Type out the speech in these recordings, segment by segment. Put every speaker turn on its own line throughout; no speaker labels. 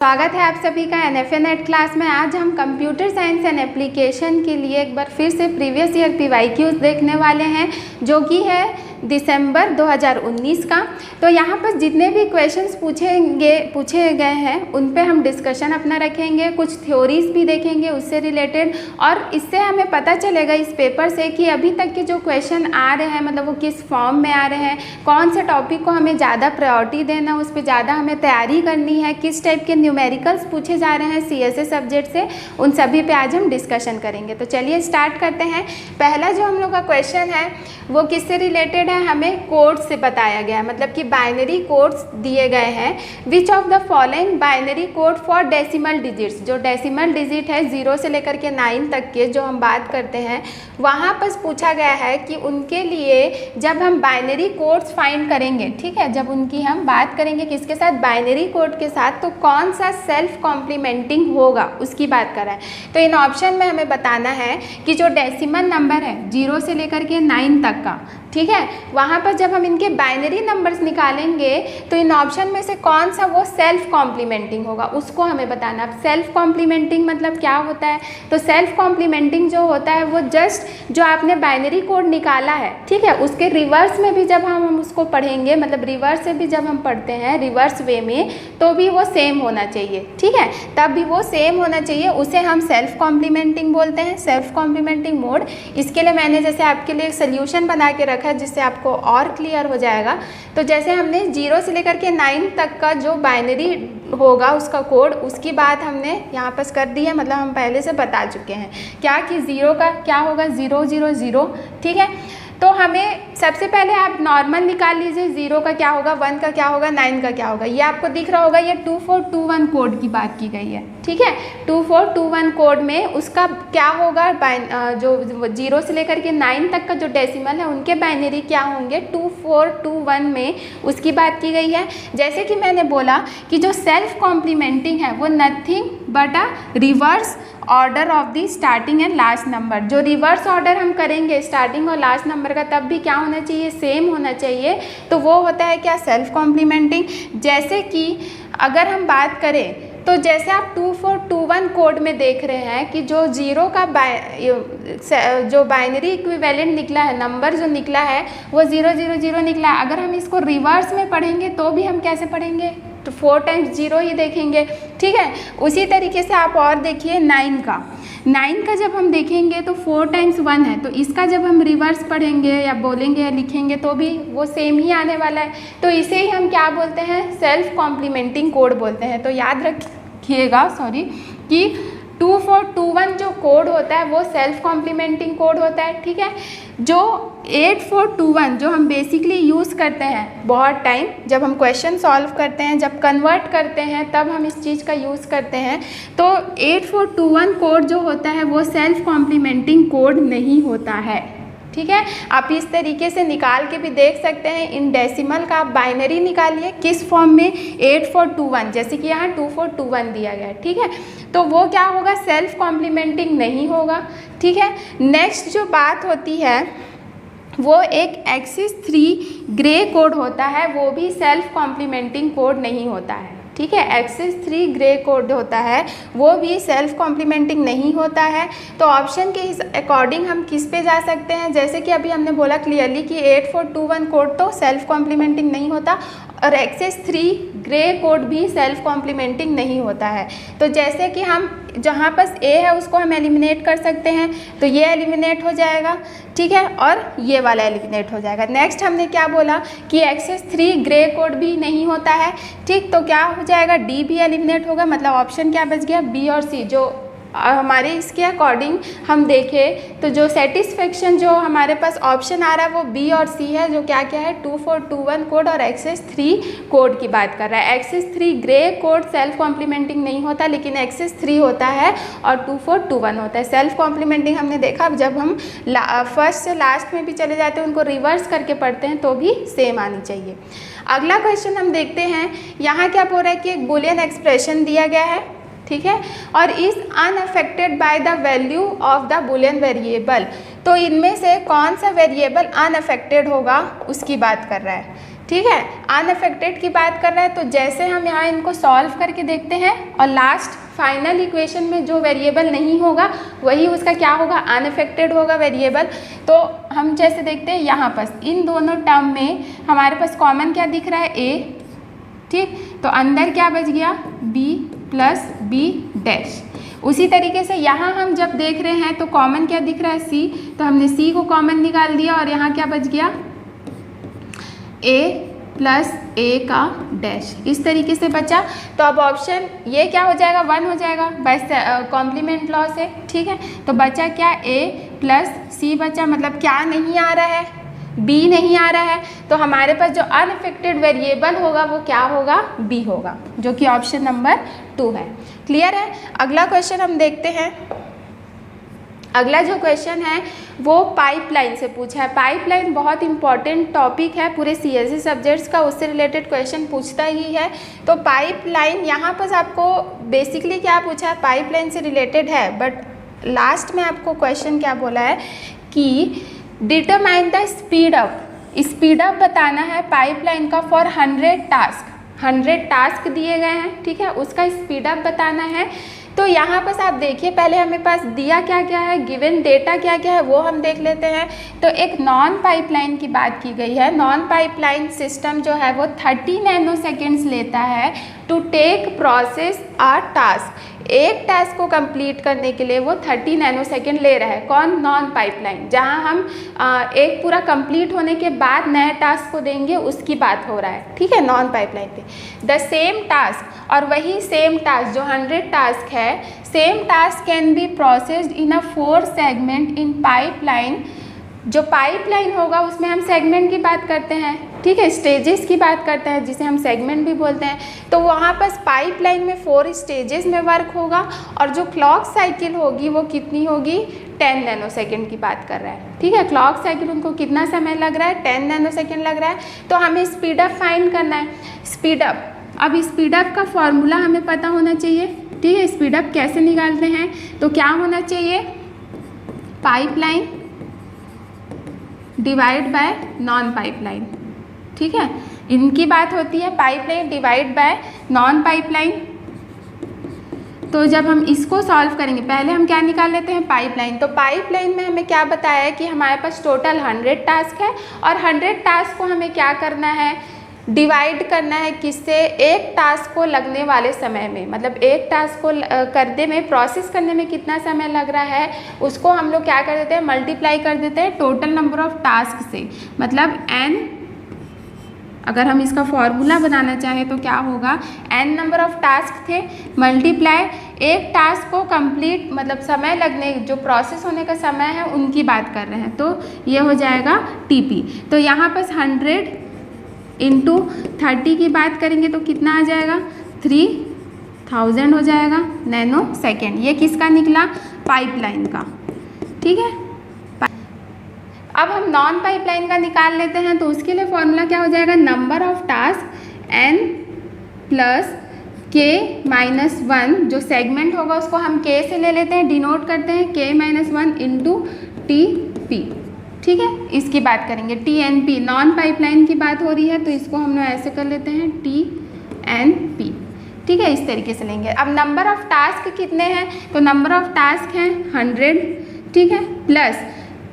स्वागत है आप सभी का NFA नेट क्लास में। आज हम कंप्यूटर साइंस एंड एप्लीकेशन के लिए एक बार फिर से प्रीवियस ईयर PYQs देखने वाले हैं, जो कि है दिसंबर 2019 का। तो यहाँ पर जितने भी क्वेश्चंस पूछे गए हैं उन पे हम डिस्कशन अपना रखेंगे, कुछ थ्योरीज भी देखेंगे उससे रिलेटेड, और इससे हमें पता चलेगा इस पेपर से कि अभी तक के जो क्वेश्चन आ रहे हैं मतलब वो किस फॉर्म में आ रहे हैं, कौन से टॉपिक को हमें ज़्यादा प्रायोरिटी देना, उस पर ज़्यादा हमें तैयारी करनी है, किस टाइप के न्यूमेरिकल्स पूछे जा रहे हैं CSA सब्जेक्ट से, उन सभी पे आज हम डिस्कशन करेंगे। तो चलिए स्टार्ट करते हैं। पहला जो हम लोग का क्वेश्चन है वो किससे रिलेटेड है, हमें कोड्स से बताया गया है, मतलब कि बाइनरी कोड्स दिए गए हैं। Which of the following binary code for decimal digits, जो डेसिमल डिजिट है 0 से लेकर के 9 तक के जो हम बात करते हैं, वहाँ पर पूछा गया है कि उनके लिए जब हम बाइनरी कोड्स फाइंड करेंगे, ठीक है, जब उनकी हम बात करेंगे किसके साथ, बाइनरी कोड के साथ, तो कौन सा सेल्फ कॉम्प्लीमेंटिंग होगा उसकी बात कर रहा है। तो इन ऑप्शन में हमें बताना है कि जो डेसिमल नंबर है 0 से लेकर के 9 तक का, ठीक है, वहाँ पर जब हम इनके बाइनरी नंबर्स निकालेंगे तो इन ऑप्शन में से कौन सा वो सेल्फ कॉम्प्लीमेंटिंग होगा उसको हमें बताना। अब सेल्फ कॉम्प्लीमेंटिंग मतलब क्या होता है, तो सेल्फ कॉम्प्लीमेंटिंग जो होता है वो जस्ट जो आपने बाइनरी कोड निकाला है, ठीक है, उसके रिवर्स में भी जब हम उसको पढ़ेंगे, मतलब रिवर्स से भी जब हम पढ़ते हैं रिवर्स वे में, तो भी वो सेम होना चाहिए, ठीक है, तब भी वो सेम होना चाहिए, उसे हम सेल्फ कॉम्प्लीमेंटिंग बोलते हैं, सेल्फ कॉम्प्लीमेंटिंग मोड। इसके लिए मैंने जैसे आपके लिए एक सोल्यूशन बना के है जिससे आपको और क्लियर हो जाएगा। तो जैसे हमने 0 से लेकर के 9 तक का जो बाइनरी होगा उसका कोड, उसकी बात हमने यहाँ पर कर दी है, मतलब हम पहले से बता चुके हैं क्या कि 0 का क्या होगा 0 0 0, ठीक है। तो हमें सबसे पहले आप नॉर्मल निकाल लीजिए, 0 का क्या होगा, 1 का क्या होगा, 9 का क्या होगा। ये आपको दिख रहा होगा, ये 2421 कोड की बात की गई है, ठीक है। 2421 कोड में उसका क्या होगा, जो 0 से लेकर के 9 तक का जो डेसिमल है उनके बाइनरी क्या होंगे, 2421 में उसकी बात की गई है। जैसे कि मैंने बोला कि जो सेल्फ कॉम्प्लीमेंटिंग है वो nothing but a reverse order of the starting and last number. जो रिवर्स ऑर्डर हम करेंगे स्टार्टिंग और लास्ट नंबर का, तब भी क्या होना चाहिए, सेम होना चाहिए। तो वो होता है क्या, सेल्फ कॉम्प्लीमेंटिंग। जैसे कि अगर हम बात करें तो जैसे आप 2421 कोड में देख रहे हैं कि जो 0 का जो बाइनरी इक्विवेलेंट निकला है, नंबर जो निकला है वो 0 0 0 निकला है। अगर हम इसको रिवर्स में पढ़ेंगे तो भी हम कैसे पढ़ेंगे, तो 4 टाइम्स 0 ही देखेंगे, ठीक है। उसी तरीके से आप और देखिए 9 का जब हम देखेंगे तो 4 टाइम्स 1 है, तो इसका जब हम रिवर्स पढ़ेंगे या बोलेंगे या लिखेंगे तो भी वो सेम ही आने वाला है। तो इसे ही हम क्या बोलते हैं, सेल्फ कॉम्प्लीमेंटिंग कोड बोलते हैं। तो याद रखिएगा कि 2421 जो कोड होता है वो सेल्फ कॉम्प्लीमेंटिंग कोड होता है, ठीक है। जो 8421 जो हम बेसिकली यूज़ करते हैं बहुत टाइम, जब हम क्वेश्चन सॉल्व करते हैं, जब कन्वर्ट करते हैं, तब हम इस चीज़ का यूज़ करते हैं। तो 8421 कोड जो होता है वो सेल्फ कॉम्प्लीमेंटिंग कोड नहीं होता है, ठीक है। आप इस तरीके से निकाल के भी देख सकते हैं। इन डेसिमल का आप बाइनरी निकालिए किस फॉर्म में, 8421, जैसे कि यहाँ 2421 दिया गया है, ठीक है। तो वो क्या होगा, सेल्फ कॉम्प्लीमेंटिंग नहीं होगा, ठीक है। नेक्स्ट जो बात होती है वो एक एक्सिस 3 ग्रे कोड होता है, वो भी सेल्फ कॉम्प्लीमेंटिंग कोड नहीं होता है, ठीक है। एक्सिस 3 ग्रे कोड होता है, वो भी सेल्फ कॉम्प्लीमेंटिंग नहीं होता है। तो ऑप्शन के अकॉर्डिंग हम किस पे जा सकते हैं, जैसे कि अभी हमने बोला क्लियरली कि 8421 कोड तो सेल्फ कॉम्प्लीमेंटिंग नहीं होता, और एक्सिस 3 ग्रे कोड भी सेल्फ कॉम्प्लीमेंटिंग नहीं होता है। तो जैसे कि हम जहाँ पर A है उसको हम एलिमिनेट कर सकते हैं, तो ये एलिमिनेट हो जाएगा, ठीक है, और ये वाला एलिमिनेट हो जाएगा। नेक्स्ट हमने क्या बोला कि एक्सिस 3 ग्रे कोड भी नहीं होता है, ठीक, तो क्या हो जाएगा, D भी एलिमिनेट होगा, मतलब ऑप्शन क्या बच गया, B और C। जो हमारे इसके अकॉर्डिंग हम देखें तो जो सेटिस्फेक्शन जो हमारे पास ऑप्शन आ रहा है वो B और C है, जो क्या क्या है, 2421 कोड और एक्सिस 3 कोड की बात कर रहा है। Excess 3 Gray code self complementing नहीं होता, लेकिन एक्सिस 3 होता है और 2421 होता है। सेल्फ कॉम्प्लीमेंटिंग हमने देखा, अब जब हम फर्स्ट से लास्ट में भी चले जाते हैं, उनको रिवर्स करके पढ़ते हैं तो भी सेम आनी चाहिए। अगला क्वेश्चन हम देखते हैं, यहाँ क्या बोल रहा है कि एक बुलियन एक्सप्रेशन दिया गया है, ठीक है, और is unaffected by the value of the Boolean variable. तो इनमें से कौन सा वेरिएबल अनअफेक्टेड होगा उसकी बात कर रहा है, ठीक है, अनअफेक्टेड की बात कर रहा है। तो जैसे हम यहाँ इनको सॉल्व करके देखते हैं और लास्ट फाइनल इक्वेशन में जो वेरिएबल नहीं होगा वही उसका क्या होगा, अनअफेक्टेड होगा वेरिएबल। तो हम जैसे देखते हैं यहाँ पर इन दोनों टर्म में हमारे पास कॉमन क्या दिख रहा है, ए, ठीक। तो अंदर क्या बच गया, बी प्लस बी डैश। उसी तरीके से यहाँ हम जब देख रहे हैं तो कॉमन क्या दिख रहा है, सी, तो हमने सी को कॉमन निकाल दिया और यहाँ क्या बच गया, ए प्लस ए का डैश, इस तरीके से बचा। तो अब ऑप्शन ये क्या हो जाएगा, 1 हो जाएगा, बस कॉम्प्लीमेंट लॉ से, ठीक है। तो बचा क्या, ए प्लस सी बचा, मतलब क्या नहीं आ रहा है, बी नहीं आ रहा है। तो हमारे पास जो अनअफेक्टेड वेरिएबल होगा वो क्या होगा, बी होगा, जो कि ऑप्शन नंबर 2 है। क्लियर है। अगला क्वेश्चन हम देखते हैं। अगला जो क्वेश्चन है वो पाइपलाइन से पूछा है। पाइपलाइन बहुत इंपॉर्टेंट टॉपिक है पूरे सीएसई सब्जेक्ट्स का, उससे रिलेटेड क्वेश्चन पूछता ही है। तो पाइपलाइन यहाँ पर आपको बेसिकली क्या पूछा है, पाइपलाइन से रिलेटेड है, बट लास्ट में आपको क्वेश्चन क्या बोला है कि determine the speed up, speed up बताना है पाइपलाइन का फॉर 100 टास्क। 100 टास्क दिए गए हैं, ठीक है, उसका स्पीड अप बताना है। तो यहाँ पर आप देखिए, पहले हमें पास दिया क्या क्या है, गिवन डेटा क्या क्या है वो हम देख लेते हैं। तो एक नॉन पाइपलाइन की बात की गई है। नॉन पाइपलाइन सिस्टम जो है वो 30 नैनो सेकेंड्स लेता है to take process a task. एक टास्क को कंप्लीट करने के लिए वो 30 नैनो सेकेंड ले रहा है। कौन, नॉन पाइपलाइन। जहाँ हम एक पूरा कंप्लीट होने के बाद नए टास्क को देंगे उसकी बात हो रहा है, ठीक है, नॉन पाइपलाइन पे। द सेम टास्क, और वही सेम टास्क जो 100 टास्क है, same task can be processed in a 4 segment in pipeline. जो पाइपलाइन होगा उसमें हम सेगमेंट की बात करते हैं, ठीक है, स्टेजेस की बात करते हैं जिसे हम सेगमेंट भी बोलते हैं। तो वहाँ पर पाइपलाइन में 4 स्टेजेस में वर्क होगा और जो क्लॉक साइकिल होगी वो कितनी होगी, 10 नैनो सेकेंड की बात कर रहा है, ठीक है। क्लॉक साइकिल उनको कितना समय लग रहा है, 10 नैनो सेकेंड लग रहा है। तो हमें स्पीड अप फाइंड करना है। स्पीड अप, अब स्पीड अप का फॉर्मूला हमें पता होना चाहिए, ठीक है। स्पीड अप कैसे निकालते हैं, तो क्या होना चाहिए, pipeline divide by non pipeline, ठीक है। इनकी बात होती है pipeline divide by non pipeline. तो जब हम इसको सॉल्व करेंगे, पहले हम क्या निकाल लेते हैं, पाइपलाइन। तो पाइपलाइन में हमें क्या बताया है कि हमारे पास टोटल 100 टास्क है और 100 टास्क को हमें क्या करना है, डिवाइड करना है किससे, एक टास्क को लगने वाले समय में। मतलब एक टास्क को करने में, प्रोसेस करने में कितना समय लग रहा है उसको हम लोग क्या कर देते हैं, मल्टीप्लाई कर देते हैं टोटल नंबर ऑफ टास्क से। मतलब n, अगर हम इसका फॉर्मूला बनाना चाहें तो क्या होगा, n नंबर ऑफ टास्क थे मल्टीप्लाई एक टास्क को कंप्लीट, मतलब समय लगने, जो प्रोसेस होने का समय है उनकी बात कर रहे हैं, तो ये हो जाएगा TP। तो यहाँ पर 100 इंटू 30 की बात करेंगे तो कितना आ जाएगा, 3000 हो जाएगा नैनो सेकेंड। ये किसका निकला, पाइपलाइन का, ठीक है। अब हम नॉन पाइपलाइन का निकाल लेते हैं। तो उसके लिए फॉर्मूला क्या हो जाएगा, number of task n plus k-1, जो सेगमेंट होगा उसको हम k से ले लेते हैं, डिनोट करते हैं k-1 इंटू TP, ठीक है। इसकी बात करेंगे TNP, नॉन पाइपलाइन की बात हो रही है तो इसको हम लोग ऐसे कर लेते हैं TNP, ठीक है, इस तरीके से लेंगे। अब नंबर ऑफ टास्क कितने हैं, तो नंबर ऑफ टास्क हैं 100, ठीक है, प्लस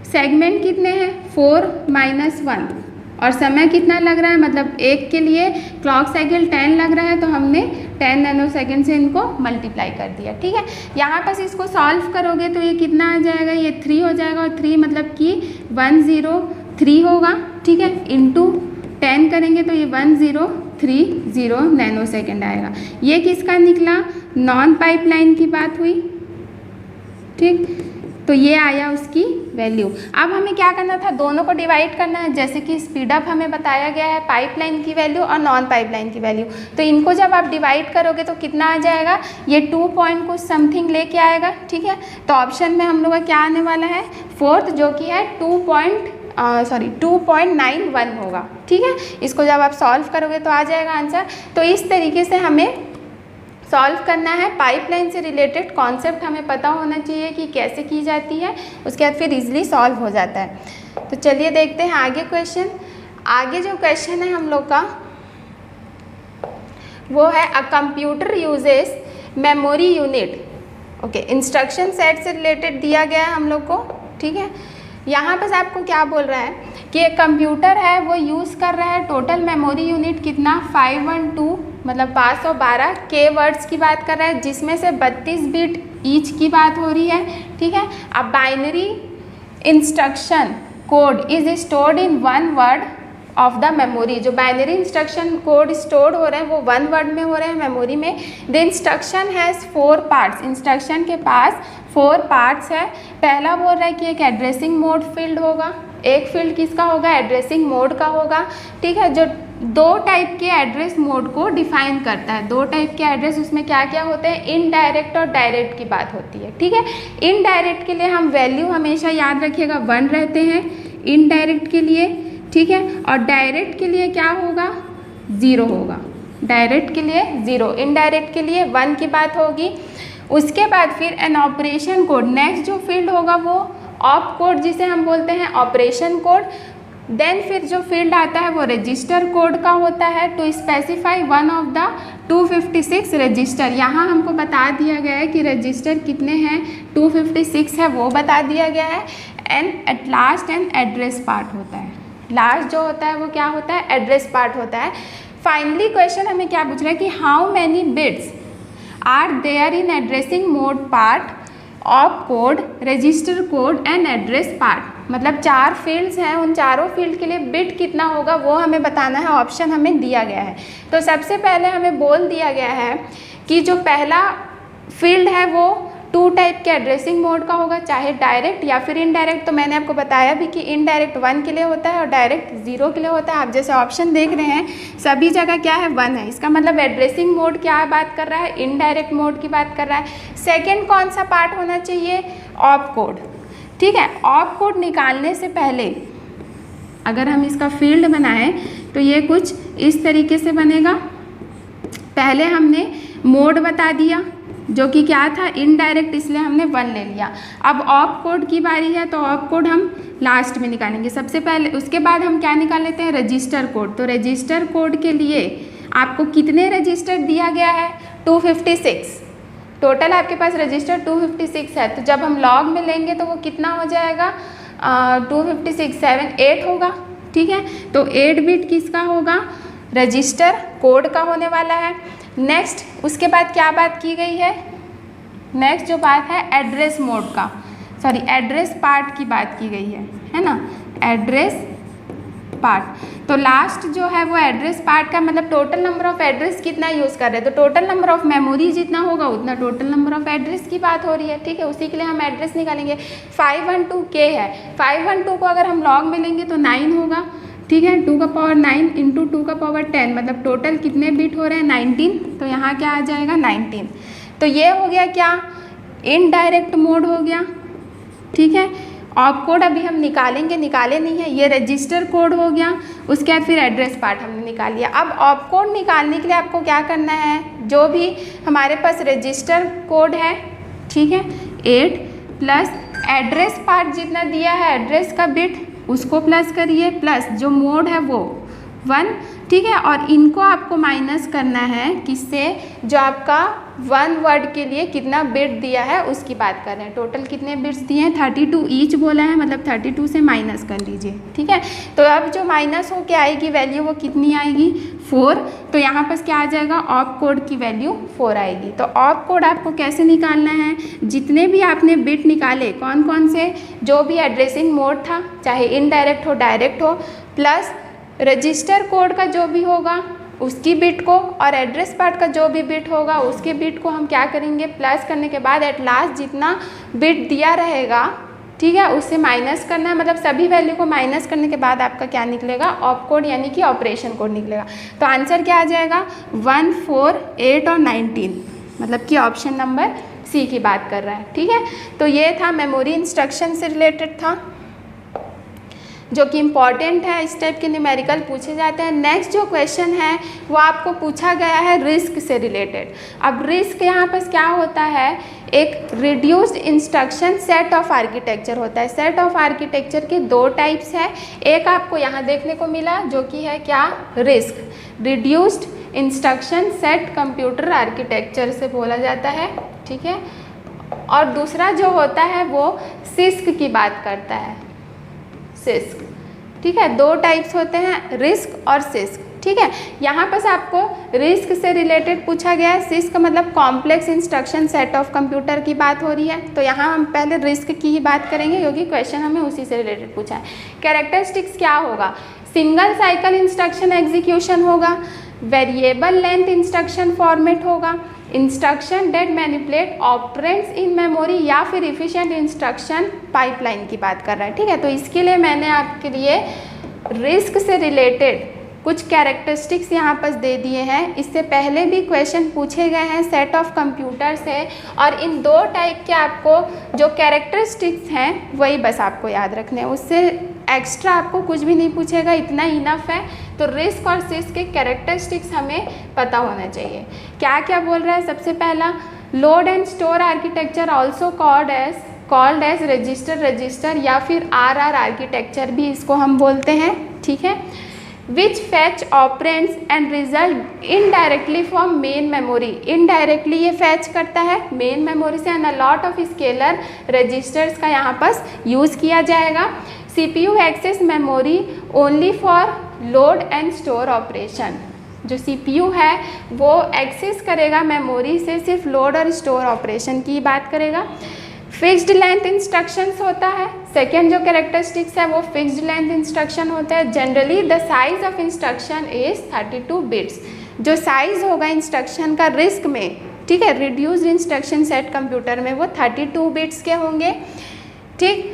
सेगमेंट कितने हैं 4 - 1, और समय कितना लग रहा है, मतलब एक के लिए क्लॉक साइकिल 10 लग रहा है तो हमने 10 नैनो सेकेंड से इनको मल्टीप्लाई कर दिया, ठीक है। यहाँ पर इसको सॉल्व करोगे तो ये कितना आ जाएगा, ये 3 हो जाएगा, और 3 मतलब कि 103 होगा, ठीक है, इंटू 10 करेंगे तो ये 1030 नैनो सेकेंड आएगा। ये किसका निकला, नॉन पाइपलाइन की बात हुई, ठीक। तो ये आया उसकी वैल्यू। अब हमें क्या करना था, दोनों को डिवाइड करना है। जैसे कि स्पीड अप हमें बताया गया है पाइपलाइन की वैल्यू और नॉन पाइपलाइन की वैल्यू। तो इनको जब आप डिवाइड करोगे तो कितना आ जाएगा, ये 2 पॉइंट कुछ समथिंग लेके आएगा, ठीक है। तो ऑप्शन में हम लोग का क्या आने वाला है, 4th, जो कि है 2.91 होगा, ठीक है। इसको जब आप सॉल्व करोगे तो आ जाएगा आंसर। तो इस तरीके से हमें सॉल्व करना है। पाइपलाइन से रिलेटेड कॉन्सेप्ट हमें पता होना चाहिए कि कैसे की जाती है, उसके बाद फिर इजीली सॉल्व हो जाता है। तो चलिए देखते हैं आगे क्वेश्चन। आगे जो क्वेश्चन है हम लोग का वो है a computer uses memory unit. Okay, instruction set से रिलेटेड दिया गया है हम लोग को, ठीक है। यहाँ पर आपको क्या बोल रहा है कि एक कंप्यूटर है वो यूज़ कर रहा है टोटल मेमोरी यूनिट कितना 512 मतलब 512 के वर्ड्स की बात कर रहा है, जिसमें से 32 बिट ईच की बात हो रही है, ठीक है। अब binary instruction code is stored in one word of the memory. जो बाइनरी इंस्ट्रक्शन कोड स्टोर हो रहे हैं वो वन वर्ड में हो रहे हैं मेमोरी में। The instruction has 4 parts. Instruction के पास 4 पार्ट्स है। पहला बोल रहा है कि एक एड्रेसिंग मोड फील्ड होगा। एक फील्ड किसका होगा? एड्रेसिंग मोड का होगा, ठीक है, जो 2 टाइप के एड्रेस मोड को डिफाइन करता है। 2 टाइप के एड्रेस, उसमें क्या क्या होते हैं? इनडायरेक्ट और डायरेक्ट की बात होती है, ठीक है। इनडायरेक्ट के लिए हम वैल्यू हमेशा याद रखिएगा 1 रहते हैं इनडायरेक्ट के लिए, ठीक है। और डायरेक्ट के लिए क्या होगा? 0 होगा। डायरेक्ट के लिए 0, इनडायरेक्ट के लिए 1 की बात होगी। उसके बाद फिर एन ऑपरेशन कोड, नेक्स्ट जो फील्ड होगा वो ऑप कोड, जिसे हम बोलते हैं ऑपरेशन कोड। देन फिर जो फील्ड आता है वो रजिस्टर कोड का होता है to specify one of the 256 register. यहाँ हमको बता दिया गया है कि रजिस्टर कितने हैं, 256 है, वो बता दिया गया है। And at last an address part होता है। लास्ट जो होता है वो क्या होता है? एड्रेस पार्ट होता है। फाइनली क्वेश्चन हमें क्या पूछ रहा है कि how many bits are there in addressing mode part of code, register code and address part. मतलब 4 फील्ड्स हैं, उन चारों फील्ड के लिए बिट कितना होगा वो हमें बताना है। ऑप्शन हमें दिया गया है। तो सबसे पहले हमें बोल दिया गया है कि जो पहला फील्ड है वो 2 टाइप के एड्रेसिंग मोड का होगा, चाहे डायरेक्ट या फिर इनडायरेक्ट। तो मैंने आपको बताया भी कि इनडायरेक्ट 1 के लिए होता है और डायरेक्ट 0 के लिए होता है। आप जैसे ऑप्शन देख रहे हैं सभी जगह क्या है? 1 है। इसका मतलब एड्रेसिंग मोड क्या बात कर रहा है? इनडायरेक्ट मोड की बात कर रहा है। सेकेंड कौन सा पार्ट होना चाहिए? ऑप कोड, ठीक है। ऑप कोड निकालने से पहले अगर हम इसका फील्ड बनाएं तो ये कुछ इस तरीके से बनेगा। पहले हमने मोड बता दिया जो कि क्या था? इनडायरेक्ट, इसलिए हमने 1 ले लिया। अब ऑप कोड की बारी है तो ऑप कोड हम लास्ट में निकालेंगे सबसे पहले। उसके बाद हम क्या निकाल लेते हैं? Register code. तो रजिस्टर कोड के लिए आपको कितने रजिस्टर दिया गया है? 256। टोटल आपके पास रजिस्टर 256 है। तो जब हम लॉग में लेंगे तो वो कितना हो जाएगा? 256 7 8 होगा, ठीक है। तो 8 बिट किसका होगा? रजिस्टर कोड का होने वाला है। नेक्स्ट उसके बाद क्या बात की गई है? नेक्स्ट जो बात है एड्रेस मोड का, सॉरी एड्रेस पार्ट की बात की गई है ना, एड्रेस पार्ट। तो लास्ट जो है वो एड्रेस पार्ट का मतलब टोटल नंबर ऑफ एड्रेस कितना यूज़ कर रहे हैं। तो टोटल नंबर ऑफ मेमोरी जितना होगा उतना टोटल नंबर ऑफ एड्रेस की बात हो रही है, ठीक है। उसी के लिए हम एड्रेस निकालेंगे। 512K है। 512 को अगर हम लॉग में लेंगे तो 9 होगा, ठीक है। 2 का पावर 9 इंटू 2 का पावर 10 मतलब टोटल कितने बिट हो रहे हैं? 19। तो यहाँ क्या आ जाएगा? 19। तो ये हो गया क्या? इनडायरेक्ट मोड हो गया, ठीक है। ऑप कोड अभी हम निकालेंगे, निकाले नहीं है। ये रजिस्टर कोड हो गया। उसके बाद फिर एड्रेस पार्ट हमने निकाल लिया। अब ऑप कोड निकालने के लिए आपको क्या करना है? जो भी हमारे पास रजिस्टर कोड है, ठीक है, 8 प्लस एड्रेस पार्ट जितना दिया है एड्रेस का बिट उसको प्लस करिए, प्लस जो मोड है वो 1, ठीक है। और इनको आपको माइनस करना है किससे? जो आपका 1 वर्ड के लिए कितना बिट दिया है उसकी बात कर रहे हैं। टोटल कितने बिट्स दिए हैं? 32 ईच बोला है, मतलब 32 से माइनस कर लीजिए, ठीक है। तो अब जो माइनस हो के आएगी वैल्यू वो कितनी आएगी? 4। तो यहाँ पर क्या आ जाएगा? ऑप कोड की वैल्यू 4 आएगी। तो ऑप कोड आपको कैसे निकालना है? जितने भी आपने बिट निकाले, कौन कौन से? जो भी एड्रेसिंग मोड था, चाहे इनडायरेक्ट हो डायरेक्ट हो, प्लस रजिस्टर कोड का जो भी होगा उसकी बिट को, और एड्रेस पार्ट का जो भी बिट होगा उसके बिट को हम क्या करेंगे? प्लस करने के बाद एट लास्ट जितना बिट दिया रहेगा, ठीक है, उससे माइनस करना है। मतलब सभी वैल्यू को माइनस करने के बाद आपका क्या निकलेगा? ऑप कोड यानी कि ऑपरेशन कोड निकलेगा। तो आंसर क्या आ जाएगा? 1 4 8 और 19, मतलब कि ऑप्शन नंबर सी की बात कर रहा है, ठीक है। तो ये था मेमोरी इंस्ट्रक्शन से रिलेटेड था। जो कि इम्पॉर्टेंट है, इस टाइप के न्यूमेरिकल पूछे जाते हैं। नेक्स्ट जो क्वेश्चन है वो आपको पूछा गया है रिस्क से रिलेटेड। अब रिस्क यहाँ पर क्या होता है, एक reduced instruction set of architecture होता है। सेट ऑफ आर्किटेक्चर के दो टाइप्स है, एक आपको यहाँ देखने को मिला जो कि है क्या, risk, reduced instruction set computer architecture से बोला जाता है, ठीक है। और दूसरा जो होता है वो सिस्क की बात करता है, सिस्क, ठीक है। दो टाइप्स होते हैं, रिस्क और सिस्क, ठीक है। यहाँ पर आपको रिस्क से रिलेटेड पूछा गया है, सिस्क मतलब complex instruction set of computer की बात हो रही है। तो यहाँ हम पहले रिस्क की ही बात करेंगे क्योंकि क्वेश्चन हमें उसी से रिलेटेड पूछा है। कैरेक्टरिस्टिक्स क्या होगा, सिंगल साइकिल इंस्ट्रक्शन एग्जीक्यूशन होगा, वेरिएबल लेंथ इंस्ट्रक्शन फॉर्मेट होगा, instruction that manipulate operands in memory, या फिर इफिशिएंट इंस्ट्रक्शन पाइपलाइन की बात कर रहा है, ठीक है। तो इसके लिए मैंने आपके लिए रिस्क से रिलेटेड कुछ कैरेक्टरिस्टिक्स यहाँ पर दे दिए हैं। इससे पहले भी क्वेश्चन पूछे गए हैं सेट ऑफ कंप्यूटर से, और इन दो टाइप के आपको जो कैरेक्टरिस्टिक्स हैं वही बस आपको याद रखने हैं, उससे एक्स्ट्रा आपको कुछ भी नहीं पूछेगा, इतना इनफ है। तो रिस्क और सिस्क के कैरेक्टरिस्टिक्स हमें पता होना चाहिए। क्या क्या बोल रहा है, सबसे पहला load and store architecture also called as register या फिर आरआर आर्किटेक्चर भी इसको हम बोलते हैं, ठीक है। Which fetch operands and result indirectly from main memory, indirectly ये फैच करता है मेन मेमोरी से, and a lot of scalar registers का यहाँ पर यूज़ किया जाएगा। CPU access memory only for load and store operation, जो CPU है वो एक्सेस करेगा मेमोरी से सिर्फ लोड और स्टोर ऑपरेशन की बात करेगा। फिक्स्ड लेंथ इंस्ट्रक्शंस होता है, सेकेंड जो कैरेक्टरिस्टिक्स है वो फिक्स्ड लेंथ इंस्ट्रक्शन होता है। Generally the size of instruction is 32 bits, जो साइज होगा इंस्ट्रक्शन का रिस्क में, ठीक है, रिड्यूस्ड इंस्ट्रक्शन सेट कंप्यूटर में वो 32 बिट्स के होंगे, ठीक।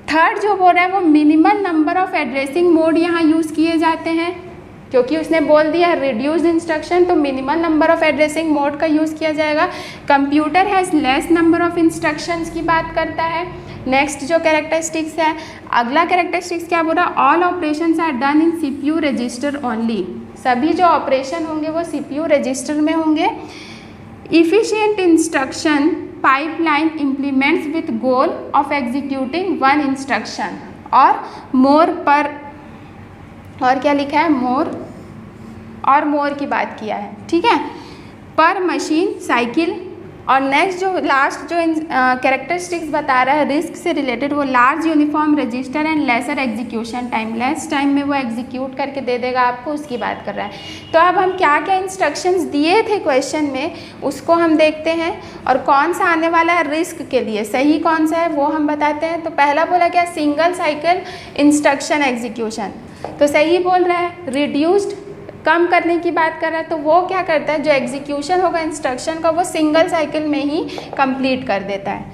थर्ड जो बोल रहा है वो minimal number of addressing mode यहाँ यूज़ किए जाते हैं, क्योंकि उसने बोल दिया रिड्यूस्ड इंस्ट्रक्शन तो minimal number of addressing mode का यूज़ किया जाएगा। Computer has less number of instructions की बात करता है। नेक्स्ट जो कैरेक्टरिस्टिक्स है, अगला कैरेक्टरिस्टिक्स क्या बोल रहा है, all operations are done in CPU register only, सभी जो ऑपरेशन होंगे वो CPU रजिस्टर में होंगे। Efficient instruction pipeline implements with goal of executing one instruction, और मोर पर, और क्या लिखा है, मोर की बात किया है, ठीक है, पर मशीन साइकिल। और नेक्स्ट जो लास्ट जो कैरेक्टरिस्टिक्स बता रहा है रिस्क से रिलेटेड, वो large uniform register and lesser execution time, less time में वो एग्जीक्यूट करके दे देगा आपको, उसकी बात कर रहा है। तो अब हम क्या क्या इंस्ट्रक्शंस दिए थे क्वेश्चन में उसको हम देखते हैं, और कौन सा आने वाला है रिस्क के लिए, सही कौन सा है वो हम बताते हैं। तो पहला बोला क्या, सिंगल साइकिल इंस्ट्रक्शन एग्जीक्यूशन, तो सही बोल रहा है। रिड्यूस्ड कम करने की बात कर रहा है, तो वो क्या करता है, जो एग्जीक्यूशन होगा इंस्ट्रक्शन का वो सिंगल साइकिल में ही कंप्लीट कर देता है,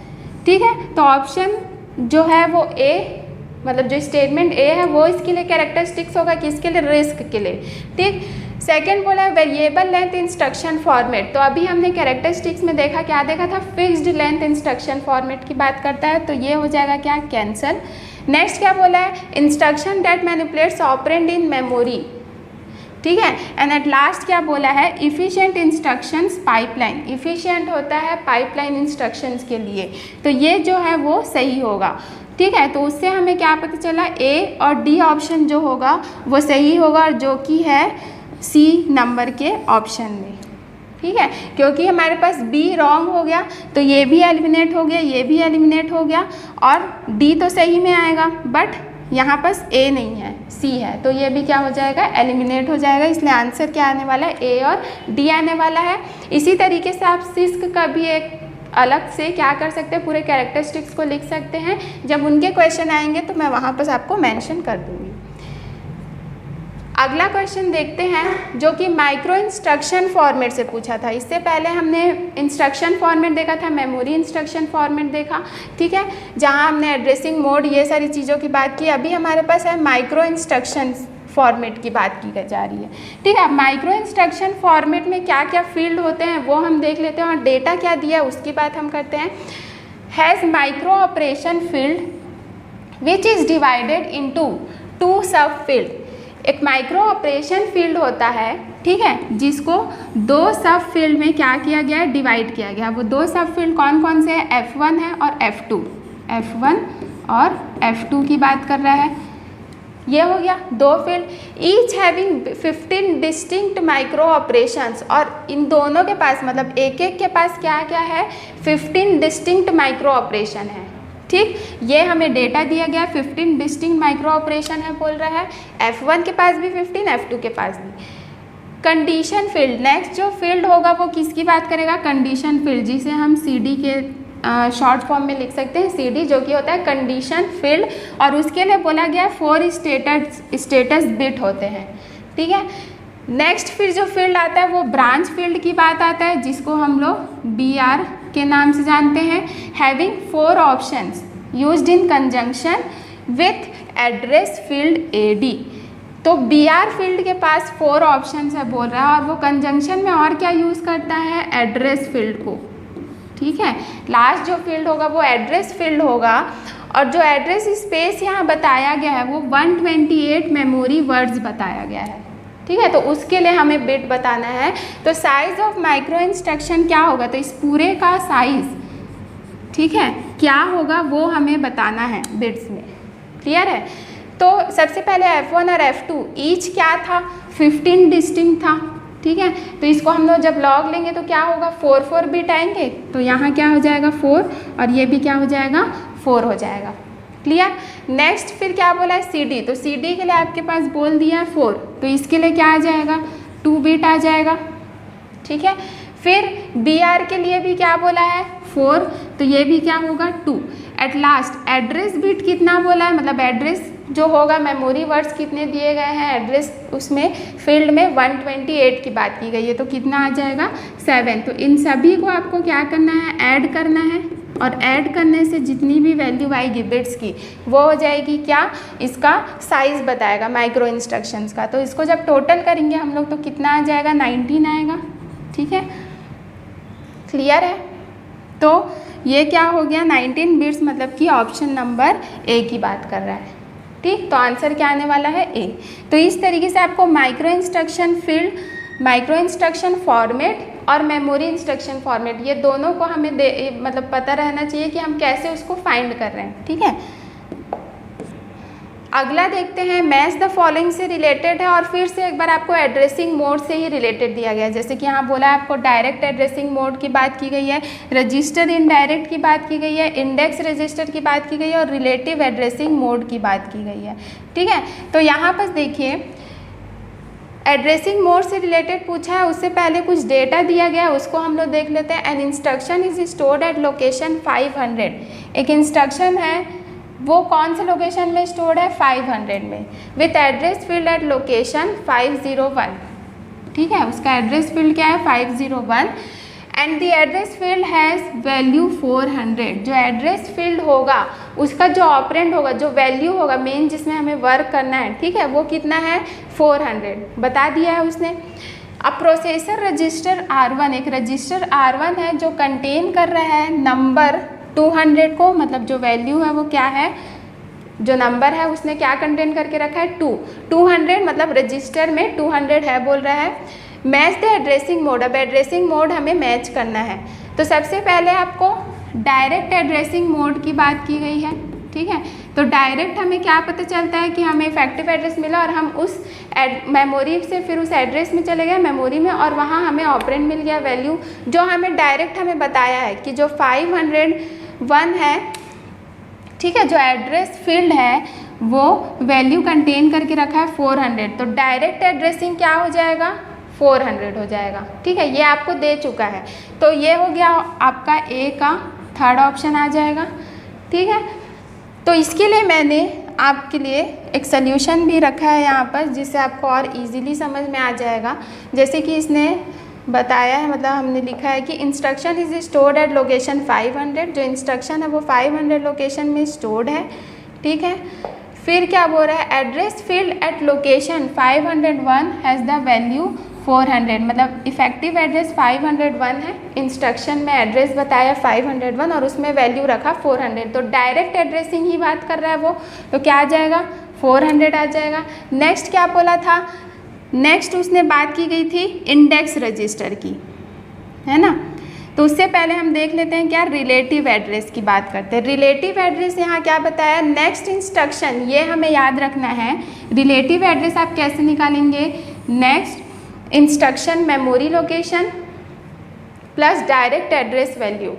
ठीक है। तो ऑप्शन जो है वो ए, मतलब जो स्टेटमेंट ए है वो इसके लिए कैरेक्टरिस्टिक्स होगा, किसके लिए, रिस्क के लिए, ठीक। सेकेंड बोला है वेरिएबल लेंथ इंस्ट्रक्शन फॉर्मेट, तो अभी हमने कैरेक्टरिस्टिक्स में देखा, क्या देखा था, फिक्स्ड लेंथ इंस्ट्रक्शन फॉर्मेट की बात करता है, तो ये हो जाएगा क्या, कैंसल। नेक्स्ट क्या बोला है, instruction that manipulates operand in memory, ठीक है। एंड एट लास्ट क्या बोला है, इफिशिएंट इंस्ट्रक्शंस पाइपलाइन, इफिशिएंट होता है पाइपलाइन इंस्ट्रक्शंस के लिए, तो ये जो है वो सही होगा, ठीक है। तो उससे हमें क्या पता चला, ए और डी ऑप्शन जो होगा वो सही होगा, और जो कि है सी नंबर के ऑप्शन में, ठीक है। क्योंकि हमारे पास बी रॉन्ग हो गया तो ये भी एलिमिनेट हो गया, ये भी एलिमिनेट हो गया, और डी तो सही में आएगा, बट यहाँ पास ए नहीं है, सी है, तो ये भी क्या हो जाएगा, एलिमिनेट हो जाएगा। इसलिए आंसर क्या आने वाला है, ए और डी आने वाला है। इसी तरीके से आप सिस्क का भी एक अलग से क्या कर सकते हैं, पूरे कैरेक्टरिस्टिक्स को लिख सकते हैं, जब उनके क्वेश्चन आएंगे तो मैं वहाँ पर आपको मेंशन कर दूँगी। अगला क्वेश्चन देखते हैं जो कि माइक्रो इंस्ट्रक्शन फॉर्मेट से पूछा था। इससे पहले हमने इंस्ट्रक्शन फॉर्मेट देखा था, मेमोरी इंस्ट्रक्शन फॉर्मेट देखा, ठीक है, जहां हमने एड्रेसिंग मोड ये सारी चीज़ों की बात की। अभी हमारे पास है माइक्रो इंस्ट्रक्शन फॉर्मेट की बात की जा रही है, ठीक है। माइक्रो इंस्ट्रक्शन फॉर्मेट में क्या क्या फील्ड होते हैं वो हम देख लेते हैं, और डेटा क्या दिया है उसकी बात हम करते हैं। Has micro operation field which is divided into 2 सब फील्ड, एक माइक्रो ऑपरेशन फील्ड होता है, ठीक है, जिसको 2 सब फील्ड में क्या किया गया है, डिवाइड किया गया। वो 2 सब फील्ड कौन कौन से हैं, F1 है और F2, F1 और F2 की बात कर रहा है। ये हो गया 2 field, each having 15 distinct micro operations, और इन दोनों के पास मतलब एक एक के पास क्या क्या है, 15 डिस्टिंक्ट माइक्रो ऑपरेशन है, ठीक। ये हमें डेटा दिया गया 15 डिस्टिंक्ट माइक्रो ऑपरेशन है बोल रहा है, F1 के पास भी 15, F2 के पास भी। कंडीशन फील्ड, नेक्स्ट जो फील्ड होगा वो किसकी बात करेगा, कंडीशन फील्ड, जिसे हम CD के शॉर्ट फॉर्म में लिख सकते हैं CD, जो कि होता है कंडीशन फील्ड, और उसके लिए बोला गया 4 स्टेटस बिट होते हैं, ठीक है। नेक्स्ट फिर जो फील्ड आता है वो ब्रांच फील्ड की बात आता है, जिसको हम लोग BR के नाम से जानते हैं, having 4 options used in conjunction with address field AD। तो BR फील्ड के पास 4 ऑप्शंस है बोल रहा है, और वो कंजंक्शन में और क्या यूज़ करता है, एड्रेस फील्ड को, ठीक है। लास्ट जो फील्ड होगा वो एड्रेस फील्ड होगा, और जो एड्रेस स्पेस यहाँ बताया गया है वो 128 मेमोरी वर्ड्स बताया गया है, ठीक है। तो उसके लिए हमें बिट बताना है। तो साइज ऑफ माइक्रो इंस्ट्रक्शन क्या होगा, तो इस पूरे का साइज, ठीक है, क्या होगा वो हमें बताना है बिट्स में, क्लियर है। तो सबसे पहले F1 और F2 ईच क्या था, 15 डिस्टिंक्ट था, ठीक है। तो इसको हम लोग जब लॉग लेंगे तो क्या होगा, 4 बिट आएंगे, तो यहाँ क्या हो जाएगा 4, और ये भी क्या हो जाएगा 4 हो जाएगा, क्लियर। नेक्स्ट फिर क्या बोला है CD, तो CD के लिए आपके पास बोल दिया 4, तो इसके लिए क्या आ जाएगा, 2 बिट आ जाएगा, ठीक है। फिर BR के लिए भी क्या बोला है 4, तो ये भी क्या होगा 2। एट लास्ट एड्रेस बिट कितना बोला है, मतलब एड्रेस जो होगा, मेमोरी वर्ड्स कितने दिए गए हैं एड्रेस, उसमें फील्ड में 128 की बात की गई है, तो कितना आ जाएगा 7। तो इन सभी को आपको क्या करना है, ऐड करना है, और ऐड करने से जितनी भी वैल्यू आएगी बिट्स की वो हो जाएगी क्या, इसका साइज बताएगा माइक्रो इंस्ट्रक्शंस का। तो इसको जब टोटल करेंगे हम लोग तो कितना आ जाएगा, 19 आएगा, ठीक है, क्लियर है। तो ये क्या हो गया, 19 बिट्स, मतलब कि ऑप्शन नंबर A की बात कर रहा है, ठीक। तो आंसर क्या आने वाला है A। तो इस तरीके से आपको micro instruction field, micro instruction format और मेमोरी इंस्ट्रक्शन फॉर्मेट, ये दोनों को हमें मतलब पता रहना चाहिए कि हम कैसे उसको फाइंड कर रहे हैं, ठीक है। अगला देखते हैं, मैच द फॉलोइंग से रिलेटेड है, और फिर से एक बार आपको एड्रेसिंग मोड से ही रिलेटेड दिया गया है। जैसे कि यहाँ बोला है आपको डायरेक्ट एड्रेसिंग मोड की बात की गई है, रजिस्टर इनडायरेक्ट की बात की गई है, इंडेक्स रजिस्टर की बात की गई है, और रिलेटिव एड्रेसिंग मोड की बात की गई है, ठीक है। तो यहाँ पर देखिए एड्रेसिंग मोड से रिलेटेड पूछा है, उससे पहले कुछ डेटा दिया गया है, उसको हम लोग देख लेते हैं। An instruction is stored at location 500, एक इंस्ट्रक्शन है वो कौन से लोकेशन में स्टोर्ड है, 500 में, with address field at location 501, ठीक है। उसका एड्रेस फील्ड क्या है, 501, and the address field has value 400। जो एड्रेस फील्ड होगा उसका जो ऑपरेंड होगा, जो वैल्यू होगा मेन जिसमें हमें वर्क करना है, ठीक है, वो कितना है 400 बता दिया है उसने। अब प्रोसेसर रजिस्टर R1, एक रजिस्टर R1 है जो कंटेन कर रहा है नंबर 200 को, मतलब जो वैल्यू है वो क्या है, जो नंबर है उसने क्या कंटेन करके रखा है 200, मतलब रजिस्टर में 200 है बोल रहा है। मैच द एड्रेसिंग मोड, अब एड्रेसिंग मोड हमें मैच करना है। तो सबसे पहले आपको डायरेक्ट एड्रेसिंग मोड की बात की गई है, ठीक है। तो डायरेक्ट हमें क्या पता चलता है कि हमें इफेक्टिव एड्रेस मिला और हम उस मेमोरी से फिर उस एड्रेस में चले गए मेमोरी में, और वहाँ हमें ऑपरेंड मिल गया वैल्यू जो हमें डायरेक्ट हमें बताया है कि जो 501 है, ठीक है, जो एड्रेस फील्ड है वो वैल्यू कंटेन करके रखा है 400। तो डायरेक्ट एड्रेसिंग क्या हो जाएगा, 400 हो जाएगा, ठीक है। ये आपको दे चुका है, तो ये हो गया आपका A का थर्ड ऑप्शन आ जाएगा, ठीक है। तो इसके लिए मैंने आपके लिए एक सल्यूशन भी रखा है यहाँ पर, जिससे आपको और इजीली समझ में आ जाएगा। जैसे कि इसने बताया है, मतलब हमने लिखा है कि instruction is stored at location 500, जो इंस्ट्रक्शन है वो 500 लोकेशन में स्टोर्ड है, ठीक है। फिर क्या बोल रहा है, address field at location 501 has the value 400, मतलब इफेक्टिव एड्रेस 501 है, इंस्ट्रक्शन में एड्रेस बताया 501 और उसमें वैल्यू रखा 400। तो डायरेक्ट एड्रेसिंग ही बात कर रहा है वो, तो क्या आ जाएगा 400 आ जाएगा। नेक्स्ट क्या बोला था, नेक्स्ट उसने बात की गई थी इंडेक्स रजिस्टर की, है ना। तो उससे पहले हम देख लेते हैं क्या रिलेटिव एड्रेस की बात करते हैं। रिलेटिव एड्रेस यहाँ क्या बताया, नेक्स्ट इंस्ट्रक्शन, ये हमें याद रखना है। रिलेटिव एड्रेस आप कैसे निकालेंगे, next instruction memory location plus direct address value,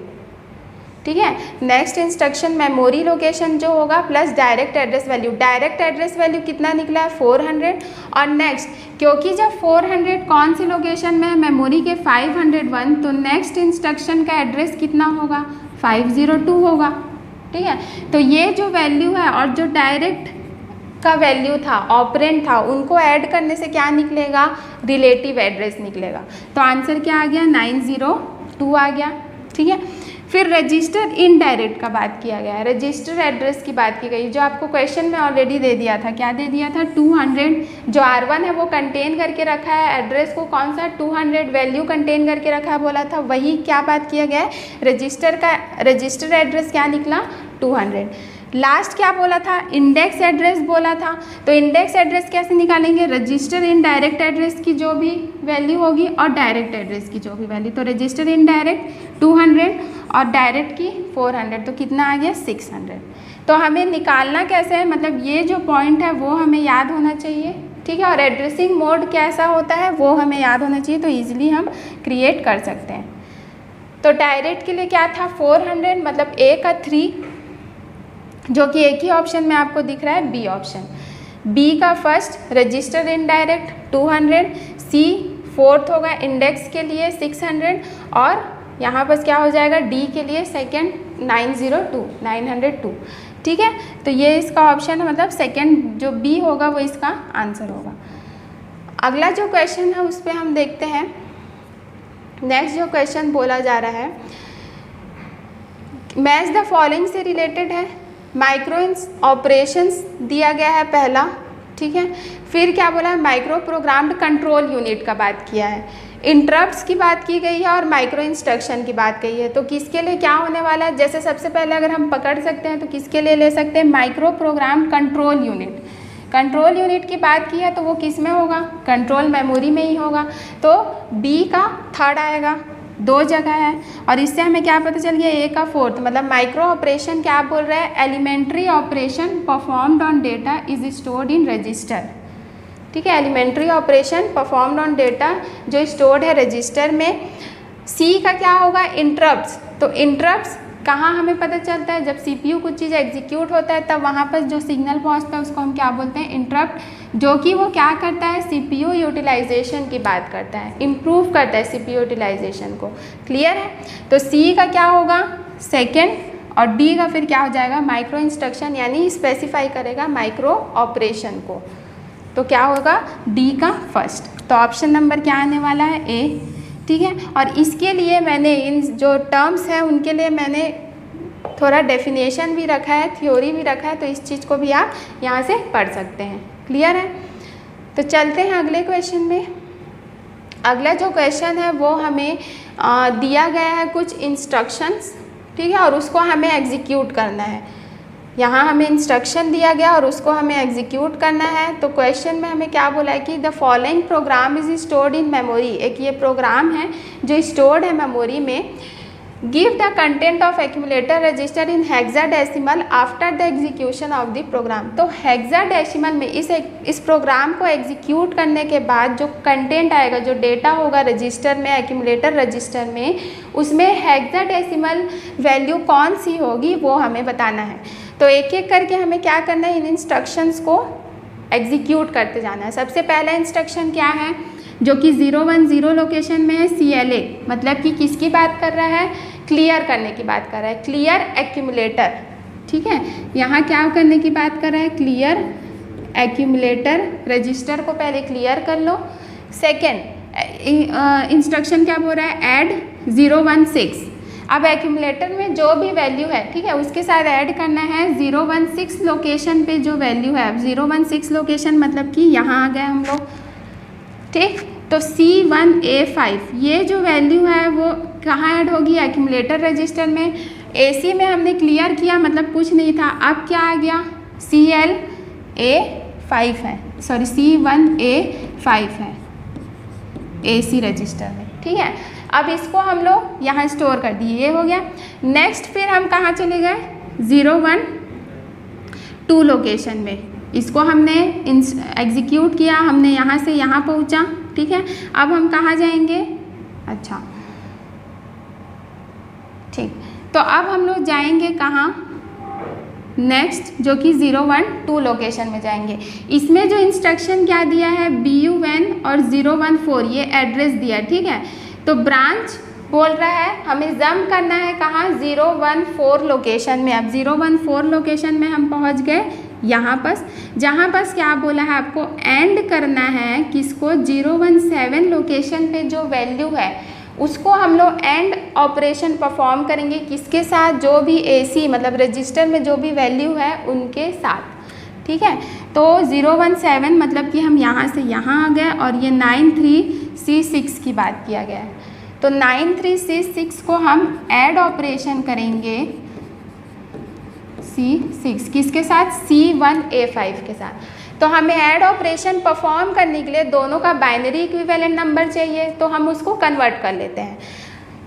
ठीक है। नेक्स्ट इंस्ट्रक्शन मेमोरी लोकेशन जो होगा plus direct address value. Direct address value कितना निकला है 400, और नेक्स्ट क्योंकि जब 400 कौन सी लोकेशन में है, मेमोरी के 501, तो नेक्स्ट इंस्ट्रक्शन का एड्रेस कितना होगा 502 होगा, ठीक है। तो ये जो वैल्यू है और जो डायरेक्ट का वैल्यू था, ऑपरेंड था, उनको ऐड करने से क्या निकलेगा, रिलेटिव एड्रेस निकलेगा। तो आंसर क्या आ गया 902 आ गया, ठीक है। फिर रजिस्टर इनडायरेक्ट का बात किया गया है, रजिस्टर एड्रेस की बात की गई, जो आपको क्वेश्चन में ऑलरेडी दे दिया था। क्या दे दिया था, 200 जो R1 है वो कंटेन करके रखा है, एड्रेस को कौन सा 200 वैल्यू कंटेन करके रखा है बोला था, वही क्या बात किया गया है, रजिस्टर का रजिस्टर एड्रेस क्या निकला 200। लास्ट क्या बोला था, इंडेक्स एड्रेस बोला था। तो इंडेक्स एड्रेस कैसे निकालेंगे, रजिस्टर इनडायरेक्ट एड्रेस की जो भी वैल्यू होगी और डायरेक्ट एड्रेस की जो भी वैल्यू। तो रजिस्टर इनडायरेक्ट 200 और डायरेक्ट की 400, तो कितना आ गया 600। तो हमें निकालना कैसे है, मतलब ये जो पॉइंट है वो हमें याद होना चाहिए, ठीक है। और एड्रेसिंग मोड कैसा होता है वो हमें याद होना चाहिए, तो ईजिली हम क्रिएट कर सकते हैं। तो डायरेक्ट के लिए क्या था 400, मतलब ए का 3, जो कि एक ही ऑप्शन में आपको दिख रहा है बी ऑप्शन। बी का first resistor indirect 200, C fourth होगा इंडेक्स के लिए 600, और यहाँ पर क्या हो जाएगा डी के लिए सेकंड 902, ठीक है। तो ये इसका ऑप्शन है, मतलब सेकंड जो बी होगा वो इसका आंसर होगा। अगला जो क्वेश्चन है उस पर हम देखते हैं। नेक्स्ट जो क्वेश्चन बोला जा रहा है, मैच द फॉलोइंग से रिलेटेड है। माइक्रो ऑपरेशंस दिया गया है पहला, ठीक है। फिर क्या बोला है, माइक्रो प्रोग्राम्ड कंट्रोल यूनिट का बात किया है, इंटरप्ट्स की बात की गई है और माइक्रो इंस्ट्रक्शन की बात कही है। तो किसके लिए क्या होने वाला है, जैसे सबसे पहले अगर हम पकड़ सकते हैं तो किसके लिए ले सकते हैं, micro programmed control unit. Control unit की बात की है तो वो किस में होगा, कंट्रोल मेमोरी में ही होगा। तो बी का थर्ड आएगा, 2 जगह है, और इससे हमें क्या पता चल गया, ए का फोर्थ। मतलब माइक्रो ऑपरेशन क्या बोल रहा है, elementary operation performed on data is stored in register, ठीक है। Elementary operation performed on data जो स्टोर्ड है रजिस्टर में। सी का क्या होगा, इंटरप्ट्स। तो इंटरप्ट्स कहाँ हमें पता चलता है, जब सीपीयू कुछ चीज़ एग्जीक्यूट होता है तब वहाँ पर जो सिग्नल पहुँचता है उसको हम क्या बोलते हैं, इंटरप्ट, जो कि वो क्या करता है, सीपीयू यूटिलाइजेशन की बात करता है, इम्प्रूव करता है सीपीयू यूटिलाइजेशन को। क्लियर है। तो सी का क्या होगा सेकेंड, और डी का फिर क्या हो जाएगा, माइक्रो इंस्ट्रक्शन, यानी स्पेसिफाई करेगा माइक्रो ऑपरेशन को। तो क्या होगा, डी का फर्स्ट। तो ऑप्शन नंबर क्या आने वाला है, ए, ठीक है। और इसके लिए मैंने इन जो टर्म्स हैं उनके लिए मैंने थोड़ा डेफिनेशन भी रखा है, थ्योरी भी रखा है, तो इस चीज़ को भी आप यहाँ से पढ़ सकते हैं। क्लियर है। तो चलते हैं अगले क्वेश्चन में। अगला जो क्वेश्चन है वो हमें दिया गया है कुछ इंस्ट्रक्शंस, ठीक है, और उसको हमें एग्जीक्यूट करना है। यहाँ हमें इंस्ट्रक्शन दिया गया और उसको हमें एग्जीक्यूट करना है। तो क्वेश्चन में हमें क्या बोला है कि the following program is stored in memory. एक ये प्रोग्राम है जो स्टोर्ड है मेमोरी में। Give the content of accumulator register in hexadecimal after the execution of the program. तो हेक्साडेसिमल में इस प्रोग्राम को एग्जीक्यूट करने के बाद जो कंटेंट आएगा, जो डेटा होगा रजिस्टर में, एक्यूमुलेटर रजिस्टर में, उसमें हेक्साडेसिमल वैल्यू कौन सी होगी वो हमें बताना है। तो एक एक करके हमें क्या करना है, इन इंस्ट्रक्शंस को एग्जीक्यूट करते जाना है। सबसे पहला इंस्ट्रक्शन क्या है, जो कि 010 लोकेशन में है, CLA, मतलब कि किसकी बात कर रहा है, क्लियर करने की बात कर रहा है, क्लियर एक्यूमुलेटर, ठीक है। यहाँ क्या करने की बात कर रहा है, क्लियर एक्यूमुलेटर रजिस्टर को पहले क्लियर कर लो। सेकेंड इंस्ट्रक्शन क्या बोल रहा है, ऐड 016। अब एक्यूमुलेटर में जो भी वैल्यू है, ठीक है, उसके साथ ऐड करना है 016 लोकेशन पे जो वैल्यू है। अब 016 लोकेशन मतलब कि यहाँ आ गए हम लोग, ठीक। तो C1A5 ये जो वैल्यू है वो कहाँ ऐड होगी, एक्यूमुलेटर रजिस्टर में। AC में हमने क्लियर किया, मतलब कुछ नहीं था। अब क्या आ गया, CL C1A5 है, सॉरी C1A5 है AC रजिस्टर में, ठीक है। अब इसको हम लोग यहाँ स्टोर कर दिए, ये हो गया। नेक्स्ट फिर हम कहाँ चले गए, 012 लोकेशन में, इसको हमने एग्जीक्यूट किया, हमने यहाँ से यहाँ पहुँचा, ठीक है। अब हम कहाँ जाएंगे, अच्छा ठीक, तो अब हम लोग जाएंगे कहाँ, नेक्स्ट जो कि 012 लोकेशन में जाएंगे। इसमें जो इंस्ट्रक्शन क्या दिया है, BU1 और 014 ये एड्रेस दिया, ठीक है। तो ब्रांच बोल रहा है हमें जंप करना है कहाँ, 014 लोकेशन में। अब 014 लोकेशन में हम पहुँच गए यहाँ पर, जहाँ पर क्या बोला है आपको, एंड करना है किसको, 017 लोकेशन पे जो वैल्यू है उसको हम लोग एंड ऑपरेशन परफॉर्म करेंगे, किसके साथ, जो भी AC मतलब रजिस्टर में जो भी वैल्यू है उनके साथ, ठीक है। तो 017 मतलब कि हम यहाँ से यहाँ आ गए और ये 93C6 की बात किया गया है। तो 93C6 को हम ऐड ऑपरेशन करेंगे C6 किसके साथ, C1A5 के साथ। तो हमें ऐड ऑपरेशन परफॉर्म करने के लिए दोनों का बाइनरी इक्विवेलेंट नंबर चाहिए, तो हम उसको कन्वर्ट कर लेते हैं।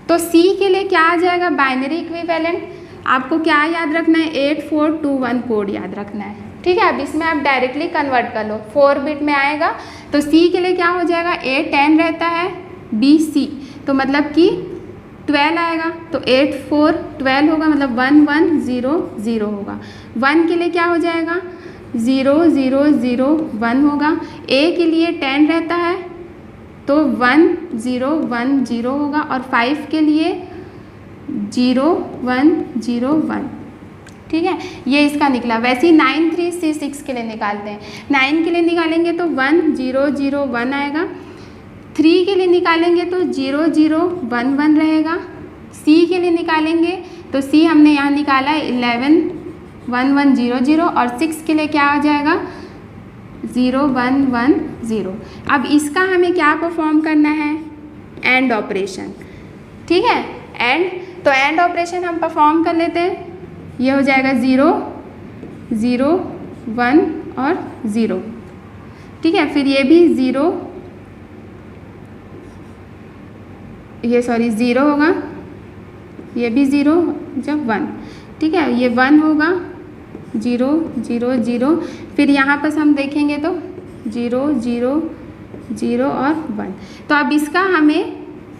तो C के लिए क्या आ जाएगा, बाइनरी इक्विवेलेंट, आपको क्या याद रखना है, 8421 कोड याद रखना है, ठीक है। अब इसमें आप डायरेक्टली कन्वर्ट कर लो, 4 बिट में आएगा। तो C के लिए क्या हो जाएगा, A 10 रहता है, B C, तो मतलब कि 12 आएगा, तो 8 4 12 होगा, मतलब 1 1 0 0 होगा। 1 के लिए क्या हो जाएगा, 0 0 0 1 होगा। A के लिए 10 रहता है तो 1 0 1 0 होगा, और 5 के लिए 0 1 0 1, ठीक है। ये इसका निकला। वैसे ही 93C6 के लिए निकालते हैं, 9 के लिए निकालेंगे तो 1 0 0 1 आएगा, 3 के लिए निकालेंगे तो 0 0 1 1 रहेगा, C के लिए निकालेंगे तो C हमने यहाँ निकाला है 11 1 1 0 0, और 6 के लिए क्या आ जाएगा, 0 1 1 0। अब इसका हमें क्या परफॉर्म करना है, एंड ऑपरेशन, ठीक है। एंड, तो एंड ऑपरेशन हम परफॉर्म कर लेते हैं, ये हो जाएगा 0 0 1 और 0, ठीक है। फिर ये भी 0, ये सॉरी 0 होगा, ये भी 0 जब 1, ठीक है। ये 1 होगा, 0 0 0, फिर यहाँ पर हम देखेंगे तो 0 0 0 और 1। तो अब इसका हमें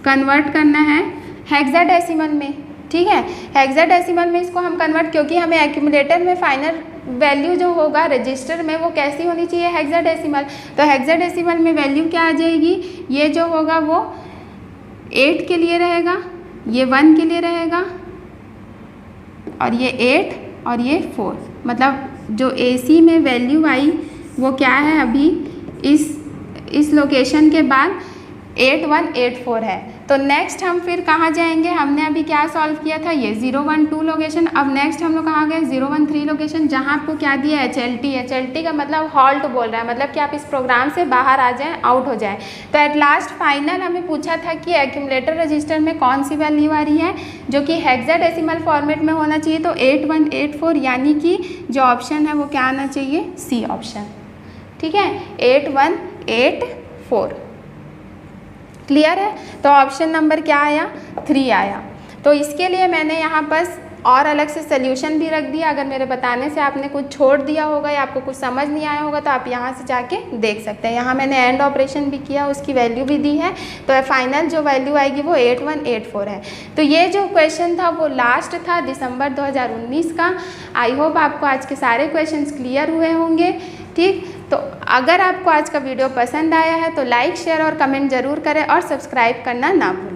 कन्वर्ट करना है हेक्साडेसिमल में, ठीक है। हेक्साडेसिमल में इसको हम कन्वर्ट, क्योंकि हमें एक्यूमुलेटर में फाइनल वैल्यू जो होगा रजिस्टर में वो कैसी होनी चाहिए, हेक्साडेसिमल। तो हेक्साडेसिमल में वैल्यू क्या आ जाएगी, ये जो होगा वो 8 के लिए रहेगा, ये 1 के लिए रहेगा, और ये 8 और ये 4, मतलब जो AC में वैल्यू आई वो क्या है, अभी इस लोकेशन के बाद 8184 है। तो नेक्स्ट हम फिर कहाँ जाएंगे, हमने अभी क्या सॉल्व किया था, ये 012 लोकेशन। अब नेक्स्ट हम लोग कहाँ गए, 013 लोकेशन, जहाँ आपको क्या दिया है, HLT। HLT का मतलब हॉल्ट बोल रहा है, मतलब कि आप इस प्रोग्राम से बाहर आ जाएं, आउट हो जाएं। तो एट लास्ट फाइनल हमें पूछा था कि एक्यूमुलेटर रजिस्टर में कौन सी वैल्यू आ रही है, जो कि हेक्साडेसिमल फॉर्मेट में होना चाहिए। तो 8184, यानी कि जो ऑप्शन है वो क्या आना चाहिए, C ऑप्शन, ठीक है, 8184। क्लियर है। तो ऑप्शन नंबर क्या आया, 3 आया। तो इसके लिए मैंने यहाँ पर और अलग से सोल्यूशन भी रख दिया। अगर मेरे बताने से आपने कुछ छोड़ दिया होगा या आपको कुछ समझ नहीं आया होगा तो आप यहाँ से जाके देख सकते हैं। यहाँ मैंने एंड ऑपरेशन भी किया, उसकी वैल्यू भी दी है। तो फाइनल जो वैल्यू आएगी वो 8184 है। तो ये जो क्वेश्चन था वो लास्ट था दिसंबर 2019 का। आई होप आपको आज के सारे क्वेश्चंस क्लियर हुए होंगे। ठीक, तो अगर आपको आज का वीडियो पसंद आया है तो लाइक, शेयर और कमेंट ज़रूर करें और सब्सक्राइब करना ना भूलें।